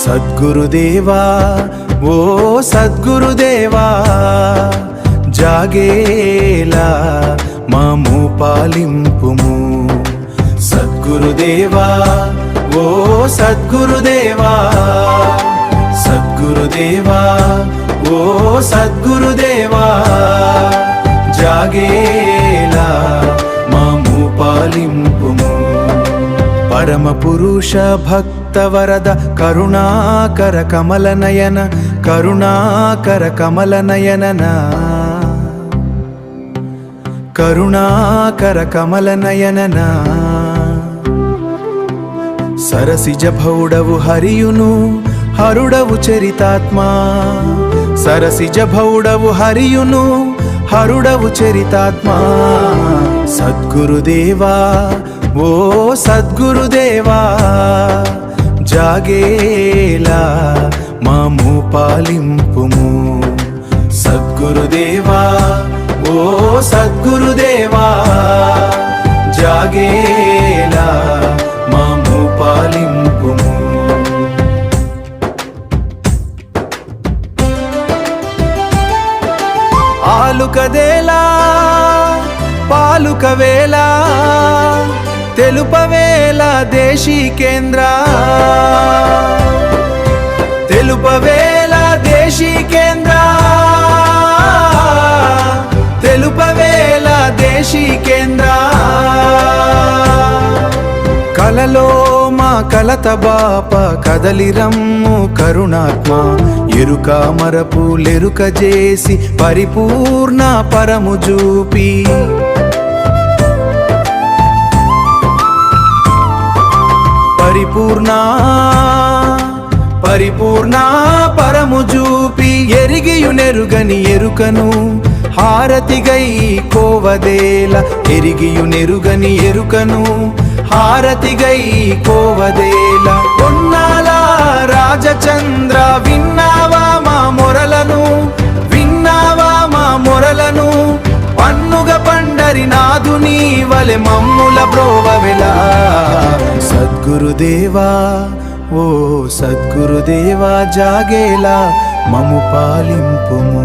సద్గురుదేవా ఓ సద్గురుదేవా జాగేలా మాము పాలింపుము సద్గురుదేవా ఓ సద్గురుదేవా సద్గురుదేవా ఓ సద్గురుదేవా జాగేలా మాము పాలింపుము పరమ పురుష భక్త వరద కరుణాకర కమల నయన కరుణాకర కమల నయనన కరుణాకర కమల నయనన సరసిజ భౌడవు హరియును హరుడవు చరితాత్మా సరసిజ భౌడవు హరియును హరుడవు చరితాత్మా సద్గురుదేవా ఓ సద్గురుదేవా జాగేలా మాము పాలింపుము సద్గురుదేవా ఓ సద్గురుదేవా జాగేలా మాము పాలింపుము ఆలుకదేలా పాలుకవేలా తెలుపవేల దేశీకేంద్ర తెలుపవేల దేశీకేంద్ర తెలుపవేల దేశీకేంద్ర కలలో మా కలత బాప కదలిరమ్ము కరుణాత్మ ఎరుక మరపులెరుక చేసి పరిపూర్ణ పరము చూపి పరిపూర్ణ పరము చూపి ఎరిగియునెరుగని ఎరుకను హారతిగై కోవదేల ఎరిగియునెరుగని ఎరుకను హారతిగై కోవదేల పొన్నాల రాజచంద్ర విన్నావా మా మొరలను విన్నావా మా మొరలను పన్నుగ పండరి నాదుని వలె మమ్ముల బ్రోవవెలా సద్గురుదేవా ఓ సద్గురుదేవా జాగేలా మము పాలింపుము.